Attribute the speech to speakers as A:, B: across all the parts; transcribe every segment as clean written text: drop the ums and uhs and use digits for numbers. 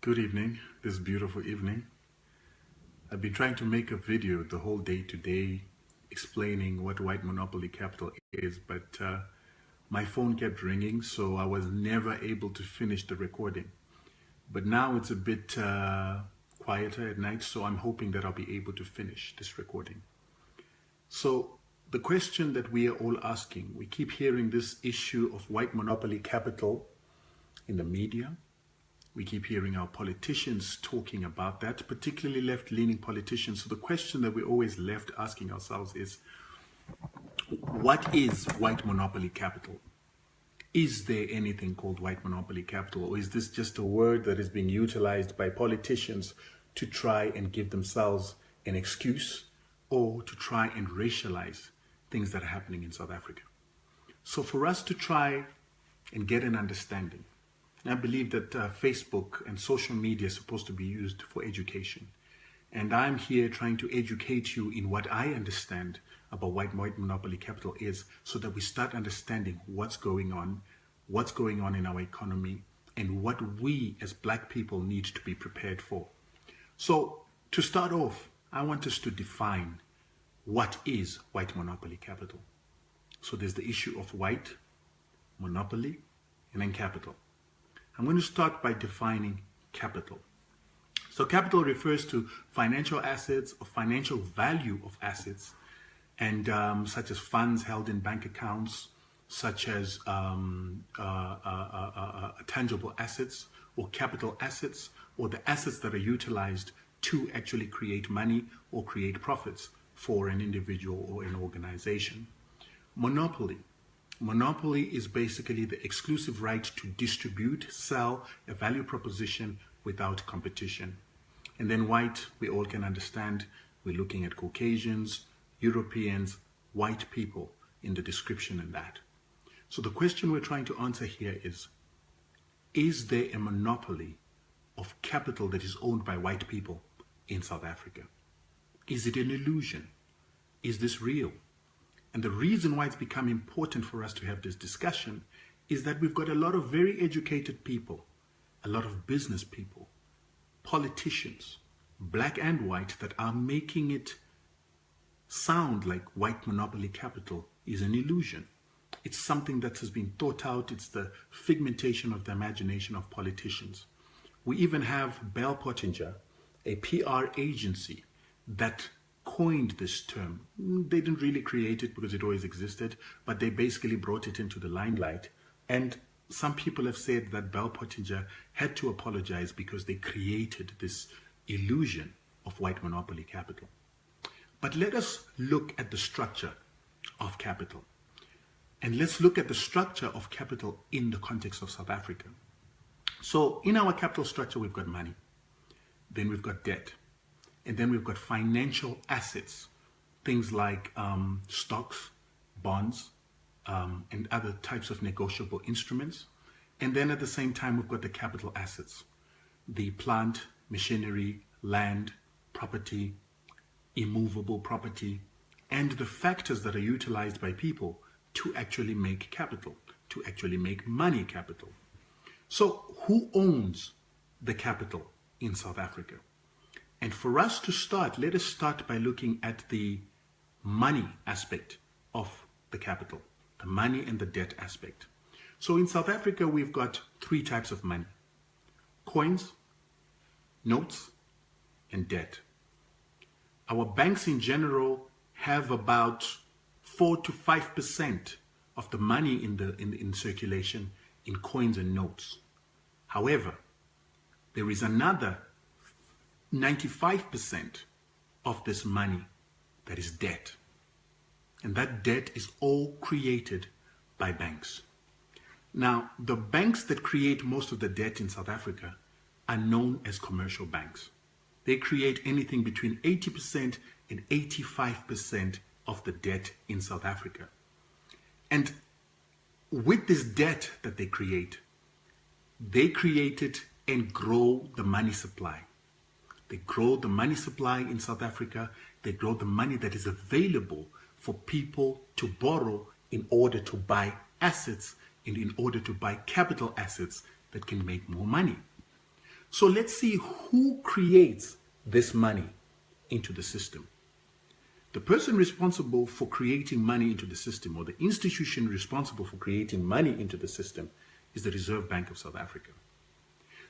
A: Good evening, this beautiful evening. I've been trying to make a video the whole day today explaining what white monopoly capital is, but my phone kept ringing, so I was never able to finish the recording. But now it's a bit quieter at night, so I'm hoping that I'll be able to finish this recording. So the question that we are all asking, we keep hearing this issue of white monopoly capital in the media. We keep hearing our politicians talking about that, particularly left-leaning politicians. So the question that we're always left asking ourselves is, what is white monopoly capital? Is there anything called white monopoly capital, or is this just a word that is being utilized by politicians to try and give themselves an excuse or to try and racialize things that are happening in South Africa? So for us to try and get an understanding, I believe that Facebook and social media is supposed to be used for education. And I'm here trying to educate you in what I understand about white monopoly capital is, so that we start understanding what's going on in our economy, and what we as Black people need to be prepared for. So to start off, I want us to define what is white monopoly capital. So there's the issue of white, monopoly, and then capital. I'm going to start by defining capital. So capital refers to financial assets or financial value of assets, and such as funds held in bank accounts, such as tangible assets or capital assets, or the assets that are utilized to actually create money or create profits for an individual or an organization. Monopoly. Monopoly is basically the exclusive right to distribute, sell a value proposition without competition. And then white, we all can understand, we're looking at Caucasians, Europeans, white people in the description in that. So the question we're trying to answer here is there a monopoly of capital that is owned by white people in South Africa? Is it an illusion? Is this real? And the reason why it's become important for us to have this discussion is that we've got a lot of very educated people, a lot of business people, politicians, Black and white, that are making it sound like white monopoly capital is an illusion. It's something that has been thought out. It's the figmentation of the imagination of politicians. We even have Bell Pottinger, a PR agency that coined this term. They didn't really create it because it always existed, but they basically brought it into the limelight. And some people have said that Bell Pottinger had to apologize because they created this illusion of white monopoly capital. But let us look at the structure of capital. And let's look at the structure of capital in the context of South Africa. So in our capital structure, we've got money, then we've got debt, and then we've got financial assets, things like stocks, bonds, and other types of negotiable instruments. And then at the same time, we've got the capital assets, the plant, machinery, land, property, immovable property, and the factors that are utilized by people to actually make capital, to actually make money capital. So who owns the capital in South Africa? And for us to start, let us start by looking at the money aspect of the capital, the money and the debt aspect. So in South Africa, we've got three types of money: coins, notes, and debt. Our banks in general have about 4 to 5% of the money in circulation in coins and notes. However, there is another 95% of this money that is debt. And that debt is all created by banks. Now, the banks that create most of the debt in South Africa are known as commercial banks. They create anything between 80% and 85% of the debt in South Africa. And with this debt that they create it and grow the money supply. They grow the money supply in South Africa. They grow the money that is available for people to borrow in order to buy assets and in order to buy capital assets that can make more money. So let's see who creates this money into the system. The person responsible for creating money into the system, or the institution responsible for creating money into the system, is the Reserve Bank of South Africa.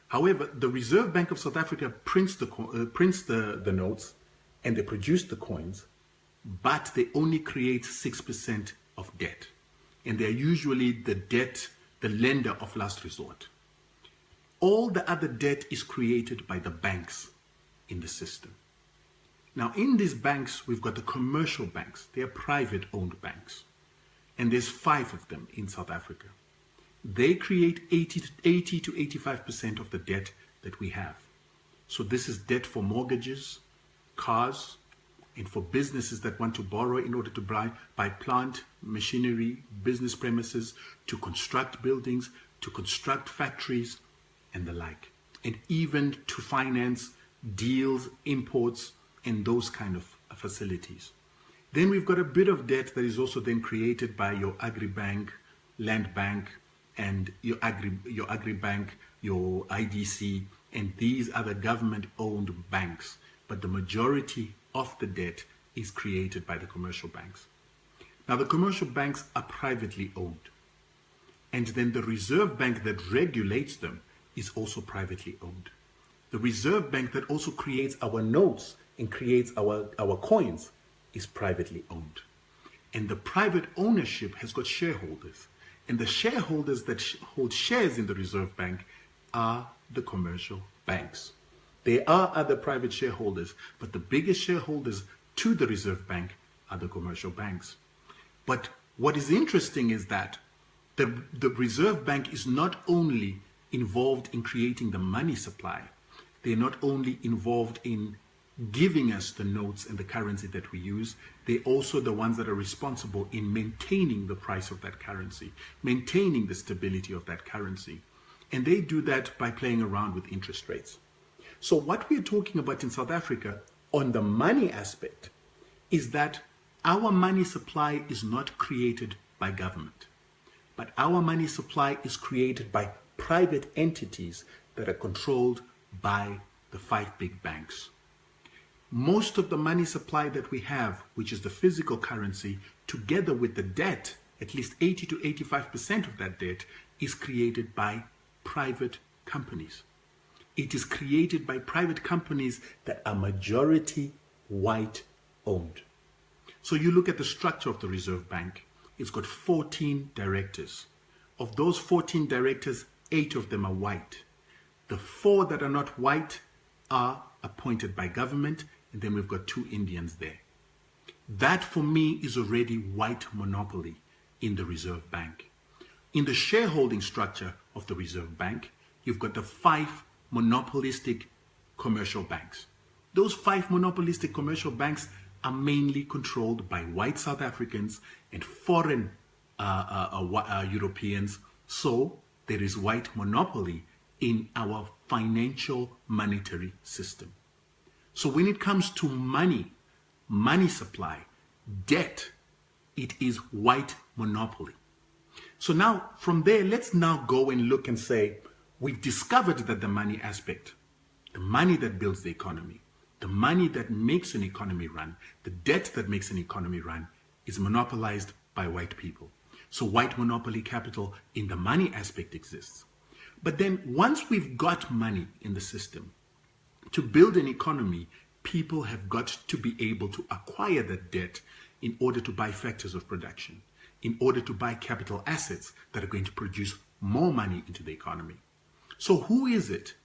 A: However, the Reserve Bank of South Africa prints the notes and they produce the coins, but they only create 6% of debt. And they're usually the lender of last resort. All the other debt is created by the banks in the system. Now, in these banks, we've got the commercial banks. They are private-owned banks. And there's 5 of them in South Africa. They create 80 to 85% of the debt that we have. So this is debt for mortgages, cars, and for businesses that want to borrow in order to buy plant, machinery, business premises, to construct buildings, to construct factories, and the like. And even to finance deals, imports, and those kind of facilities. Then we've got a bit of debt that is also then created by your agri-bank, land bank, and your agri-bank, your IDC, and these are the government-owned banks. But the majority of the debt is created by the commercial banks. Now, the commercial banks are privately owned. And then the Reserve Bank that regulates them is also privately owned. The Reserve Bank that also creates our notes and creates our coins is privately owned. And the private ownership has got shareholders. And the shareholders that hold shares in the Reserve Bank are the commercial banks. There are other private shareholders, but the biggest shareholders to the Reserve Bank are the commercial banks. But what is interesting is that the Reserve Bank is not only involved in creating the money supply, they're not only involved in giving us the notes and the currency that we use, they're also the ones that are responsible in maintaining the price of that currency, maintaining the stability of that currency. And they do that by playing around with interest rates. So what we're talking about in South Africa on the money aspect is that our money supply is not created by government, but our money supply is created by private entities that are controlled by the 5 big banks. Most of the money supply that we have, which is the physical currency, together with the debt, at least 80 to 85% of that debt, is created by private companies. It is created by private companies that are majority white owned. So you look at the structure of the Reserve Bank, it's got 14 directors. Of those 14 directors, 8 of them are white. The 4 that are not white are appointed by government, and then we've got 2 Indians there. That for me is already white monopoly in the Reserve Bank. In the shareholding structure of the Reserve Bank, you've got the 5 monopolistic commercial banks. Those 5 monopolistic commercial banks are mainly controlled by white South Africans and foreign Europeans. So there is white monopoly in our financial monetary system. So when it comes to money supply, debt, it is white monopoly. So now from there, let's now go and look and say, we've discovered that the money aspect, the money that builds the economy, the money that makes an economy run, the debt that makes an economy run is monopolized by white people. So white monopoly capital in the money aspect exists. But then once we've got money in the system, to build an economy, people have got to be able to acquire that debt in order to buy factors of production, in order to buy capital assets that are going to produce more money into the economy. So who is it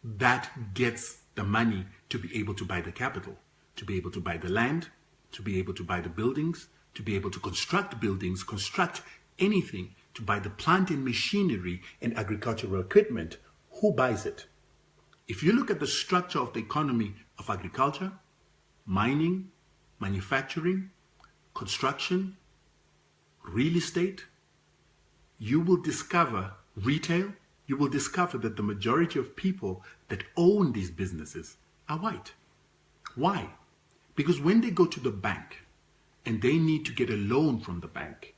A: that gets the money to be able to buy the capital, to be able to buy the land, to be able to buy the buildings, to be able to construct buildings, construct anything, to buy the plant and machinery and agricultural equipment? Who buys it? If you look at the structure of the economy of agriculture, mining, manufacturing, construction, real estate, you will discover retail, you will discover that the majority of people that own these businesses are white. Why? Because when they go to the bank and they need to get a loan from the bank,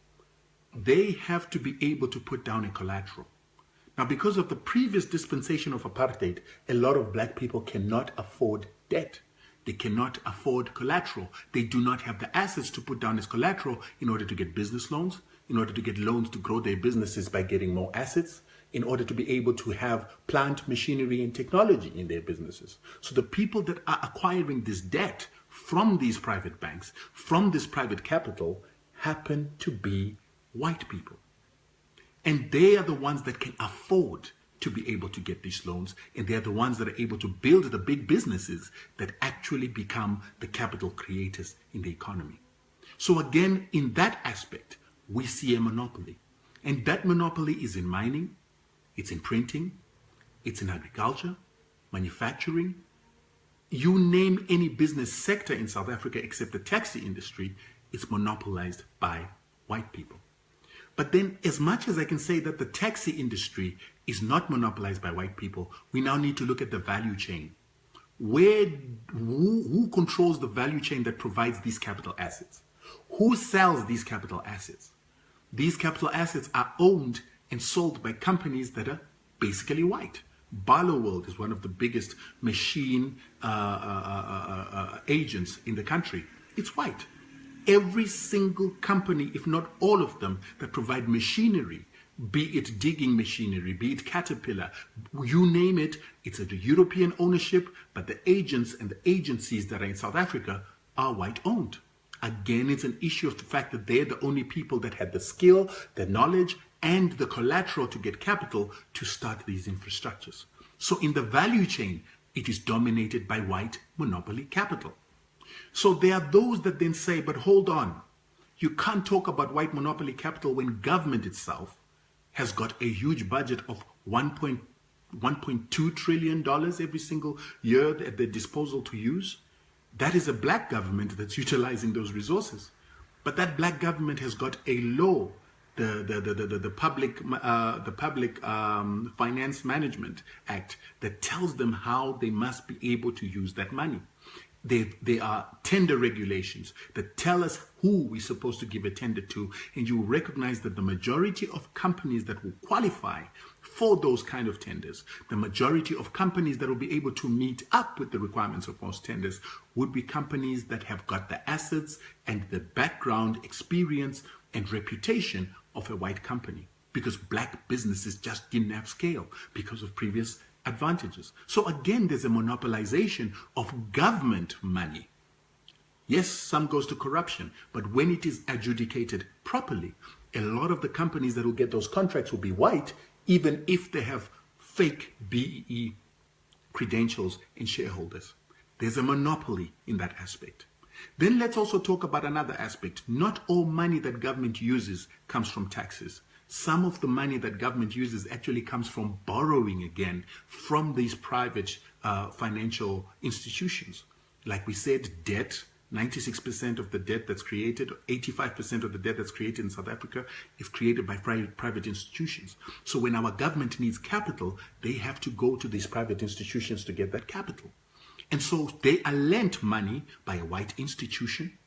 A: they have to be able to put down a collateral. Now, because of the previous dispensation of apartheid, a lot of black people cannot afford debt. They cannot afford collateral. They do not have the assets to put down as collateral in order to get business loans, in order to get loans to grow their businesses by getting more assets, in order to be able to have plant machinery and technology in their businesses. So the people that are acquiring this debt from these private banks, from this private capital, happen to be white people. And they are the ones that can afford to be able to get these loans, and they're the ones that are able to build the big businesses that actually become the capital creators in the economy. So again, in that aspect, we see a monopoly. And that monopoly is in mining, it's in printing, it's in agriculture, manufacturing. You name any business sector in South Africa except the taxi industry, it's monopolized by white people. But then, as much as I can say that the taxi industry is not monopolized by white people, we now need to look at the value chain. Who controls the value chain that provides these capital assets? Who sells these capital assets? These capital assets are owned and sold by companies that are basically white. Barloworld is one of the biggest machine agents in the country. It's white. Every single company, if not all of them, that provide machinery, be it digging machinery, be it Caterpillar, you name it, it's a European ownership, but the agents and the agencies that are in South Africa are white owned. Again, it's an issue of the fact that they're the only people that had the skill, the knowledge, and the collateral to get capital to start these infrastructures. So in the value chain, it is dominated by white monopoly capital. So there are those that then say, but hold on, you can't talk about white monopoly capital when government itself has got a huge budget of $1.2 trillion every single year at their disposal to use. That is a black government that's utilizing those resources. But that black government has got a law, the Public Finance Management Act, that tells them how they must be able to use that money. There are tender regulations that tell us who we're supposed to give a tender to, and you recognize that the majority of companies that will qualify for those kind of tenders, the majority of companies that will be able to meet up with the requirements of most tenders would be companies that have got the assets and the background, experience, and reputation of a white company, because black businesses just didn't have scale because of previous advantages. So again, there's a monopolization of government money. Yes, some goes to corruption, but when it is adjudicated properly, a lot of the companies that will get those contracts will be white, even if they have fake BEE credentials and shareholders. There's a monopoly in that aspect. Then let's also talk about another aspect. Not all money that government uses comes from taxes. Some of the money that government uses actually comes from borrowing again from these private financial institutions. Like we said, debt, 96% of the debt that's created, 85% of the debt that's created in South Africa is created by private institutions. So when our government needs capital, they have to go to these private institutions to get that capital. And so they are lent money by a white institution.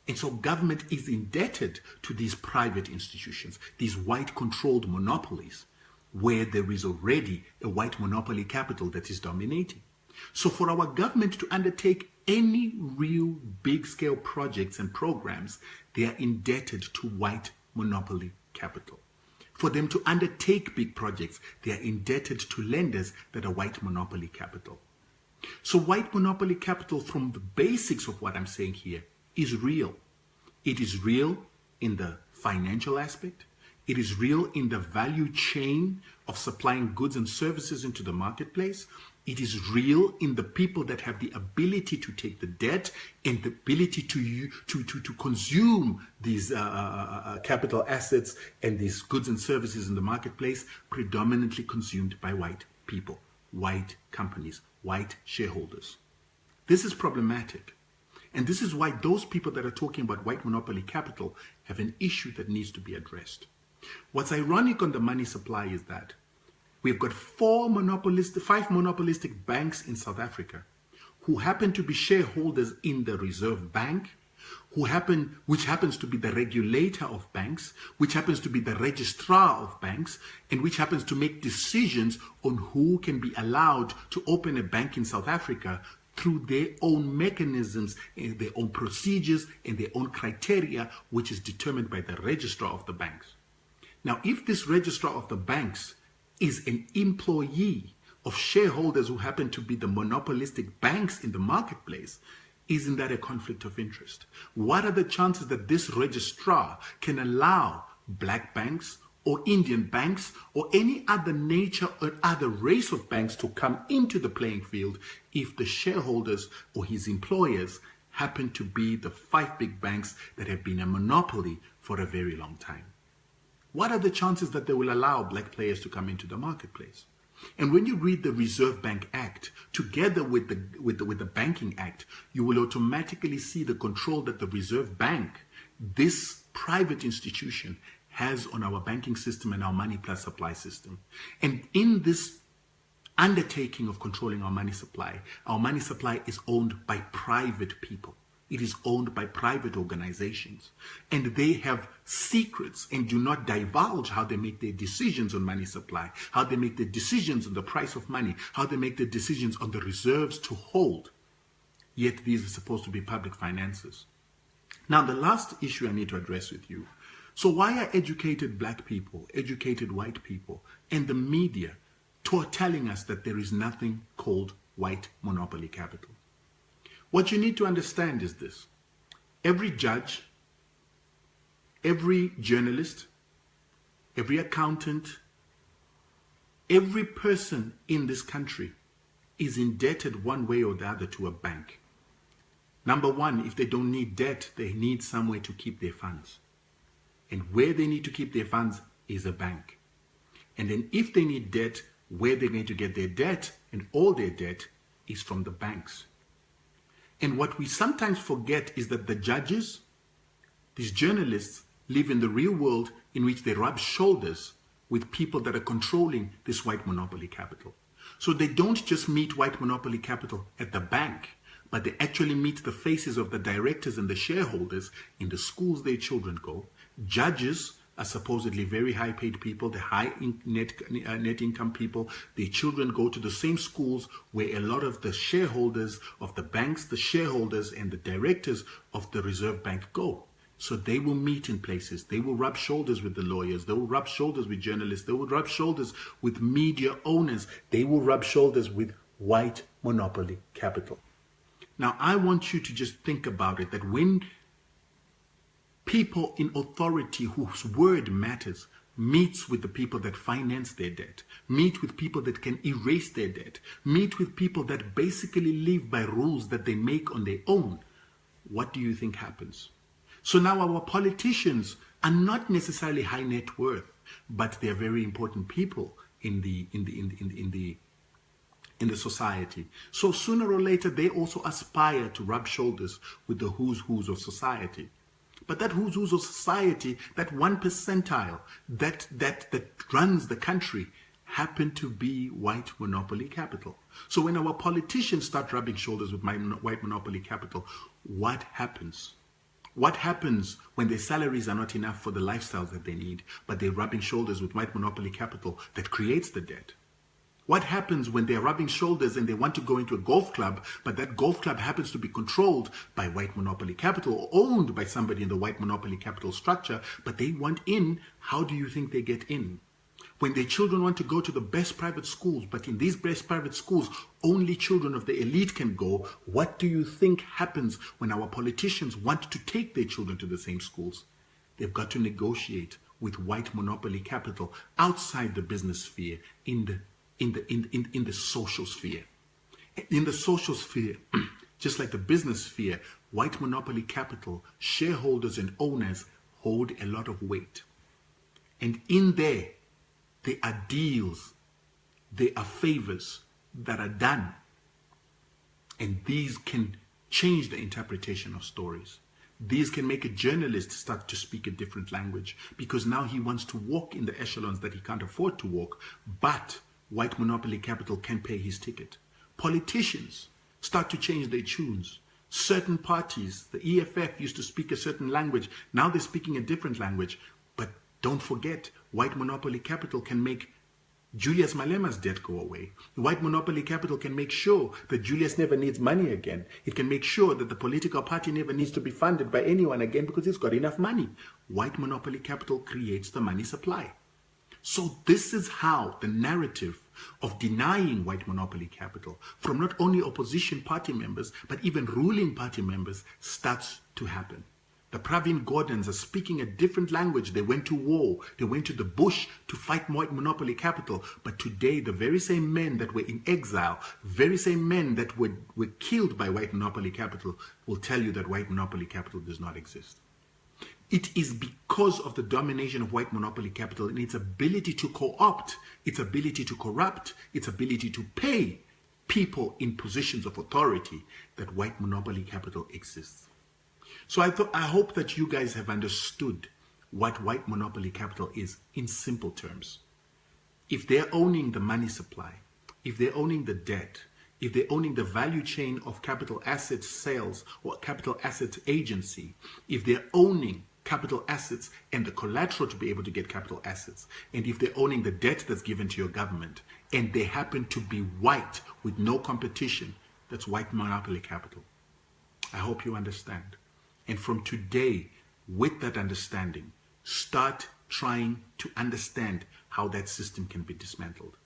A: And so government is indebted to these private institutions, these white-controlled monopolies, where there is already a white monopoly capital that is dominating. So for our government to undertake any real big-scale projects and programs, they are indebted to white monopoly capital. For them to undertake big projects, they are indebted to lenders that are white monopoly capital. So white monopoly capital, from the basics of what I'm saying here, is real. It is real in the financial aspect. It is real in the value chain of supplying goods and services into the marketplace. It is real in the people that have the ability to take the debt and the ability to consume these capital assets and these goods and services in the marketplace, predominantly consumed by white people, white companies, white shareholders. This is problematic. And this is why those people that are talking about white monopoly capital have an issue that needs to be addressed. What's ironic on the money supply is that we've got five monopolistic banks in South Africa who happen to be shareholders in the Reserve Bank, which happens to be the regulator of banks, which happens to be the registrar of banks, and which happens to make decisions on who can be allowed to open a bank in South Africa through their own mechanisms, and their own procedures, and their own criteria, which is determined by the registrar of the banks. Now, if this registrar of the banks is an employee of shareholders who happen to be the monopolistic banks in the marketplace, isn't that a conflict of interest? What are the chances that this registrar can allow black banks or Indian banks or any other nature or other race of banks to come into the playing field if the shareholders or his employers happen to be the 5 big banks that have been a monopoly for a very long time? What are the chances that they will allow black players to come into the marketplace? And when you read the Reserve Bank Act together with the Banking Act, you will automatically see the control that the Reserve Bank, this private institution, has on our banking system and our money plus supply system. And in this undertaking of controlling our money supply is owned by private people. It is owned by private organizations, and they have secrets and do not divulge how they make their decisions on money supply, how they make their decisions on the price of money, how they make their decisions on the reserves to hold. Yet these are supposed to be public finances. Now, the last issue I need to address with you. So why are educated black people, educated white people, and the media telling us that there is nothing called white monopoly capital? What you need to understand is this. Every judge, every journalist, every accountant, every person in this country is indebted one way or the other to a bank. Number one, if they don't need debt, they need somewhere to keep their funds. And where they need to keep their funds is a bank. And then if they need debt, where they're going to get their debt, and all their debt, is from the banks. And what we sometimes forget is that the judges, these journalists, live in the real world in which they rub shoulders with people that are controlling this white monopoly capital. So they don't just meet white monopoly capital at the bank, but they actually meet the faces of the directors and the shareholders in the schools their children go. Judges are supposedly very high paid people, the high net income people. Their children go to the same schools where a lot of the shareholders of the banks, the shareholders and the directors of the Reserve Bank go. So they will meet in places. They will rub shoulders with the lawyers. They will rub shoulders with journalists. They will rub shoulders with media owners. They will rub shoulders with white monopoly capital. Now, I want you to just think about it, that when people in authority whose word matters meets with the people that finance their debt, meet with people that can erase their debt, meet with people that basically live by rules that they make on their own, what do you think happens? So now our politicians are not necessarily high net worth, but they're very important people in the society. So sooner or later, they also aspire to rub shoulders with the who's of society. But that who's of society, that 1 percentile that runs the country, happen to be white monopoly capital. So when our politicians start rubbing shoulders with white monopoly capital, what happens? What happens when their salaries are not enough for the lifestyles that they need, but they're rubbing shoulders with white monopoly capital that creates the debt? What happens when they're rubbing shoulders and they want to go into a golf club, but that golf club happens to be controlled by white monopoly capital or owned by somebody in the white monopoly capital structure, but they want in? How do you think they get in? When their children want to go to the best private schools, but in these best private schools, only children of the elite can go, what do you think happens when our politicians want to take their children to the same schools? They've got to negotiate with white monopoly capital outside the business sphere, in the social sphere. In the social sphere, just like the business sphere, white monopoly capital, shareholders and owners hold a lot of weight. And in there are deals, there are favors that are done. And these can change the interpretation of stories. These can make a journalist start to speak a different language, because now he wants to walk in the echelons that he can't afford to walk, but white monopoly capital can pay his ticket. Politicians start to change their tunes Certain parties, the EFF used to speak a certain language. Now they're speaking a different language. But don't forget, white monopoly capital can make Julius Malema's debt go away. White monopoly capital can make sure that Julius never needs money again. It can make sure that the political party never needs to be funded by anyone again because it's got enough money. White monopoly capital creates the money supply. So this is how the narrative of denying white monopoly capital from not only opposition party members, but even ruling party members starts to happen. The Pravin Gordons are speaking a different language. They went to war. They went to the bush to fight white monopoly capital. But today, the very same men that were in exile, very same men that were killed by white monopoly capital will tell you that white monopoly capital does not exist. It is because of the domination of white monopoly capital and its ability to co-opt, its ability to corrupt, its ability to pay people in positions of authority that white monopoly capital exists. So I hope that you guys have understood what white monopoly capital is in simple terms. If they're owning the money supply, if they're owning the debt, if they're owning the value chain of capital asset sales or capital asset agency, if they're owning capital assets and the collateral to be able to get capital assets, and if they're owning the debt that's given to your government, and they happen to be white with no competition, that's white monopoly capital. I hope you understand. And from today, with that understanding, start trying to understand how that system can be dismantled.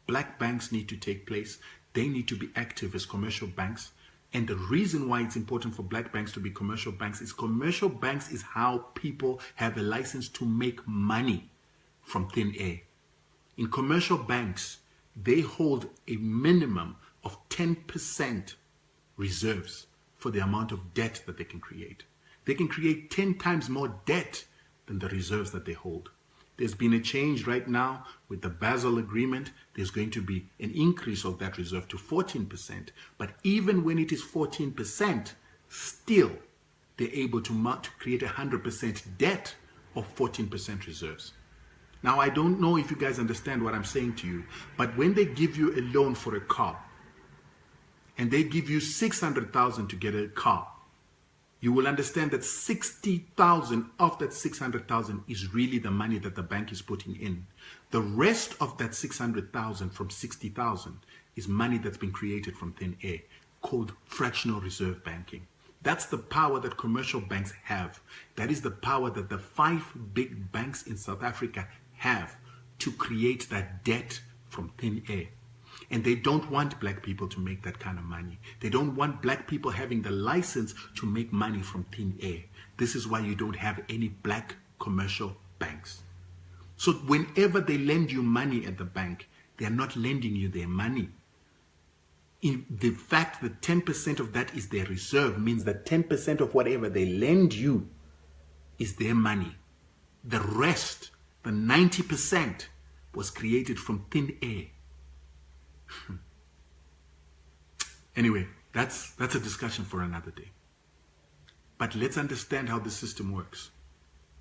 A: Black banks need to take place. They need to be active as commercial banks. And the reason why it's important for black banks to be commercial banks is how people have a license to make money from thin air. In commercial banks, they hold a minimum of 10% reserves for the amount of debt that they can create. They can create 10 times more debt than the reserves that they hold. There's been a change right now with the Basel Agreement. There's going to be an increase of that reserve to 14%. But even when it is 14%, still they're able to create 100% debt of 14% reserves. Now, I don't know if you guys understand what I'm saying to you, but when they give you a loan for a car, and they give you 600,000 to get a car, you will understand that 60,000 of that 600,000 is really the money that the bank is putting in. The rest of that 600,000 from 60,000 is money that's been created from thin air, called fractional reserve banking. That's the power that commercial banks have. That is the power that the 5 big banks in South Africa have to create that debt from thin air. And they don't want black people to make that kind of money. They don't want black people having the license to make money from thin air. This is why you don't have any black commercial banks. So whenever they lend you money at the bank, they are not lending you their money. In the fact that 10% of that is their reserve means that 10% of whatever they lend you is their money. The rest, the 90%, was created from thin air. Anyway, that's a discussion for another day. But let's understand how the system works.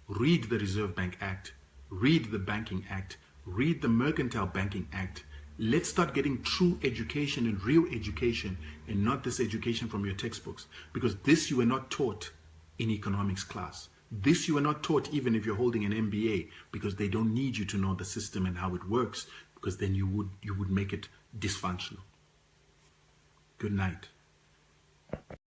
A: Read the Reserve Bank Act, read the Banking Act, read the Mercantile Banking Act. Let's start getting true education and real education, and not this education from your textbooks, because this you were not taught in economics class. This you are not taught even if you're holding an MBA, because they don't need you to know the system and how it works, because then you would make it dysfunctional. Good night.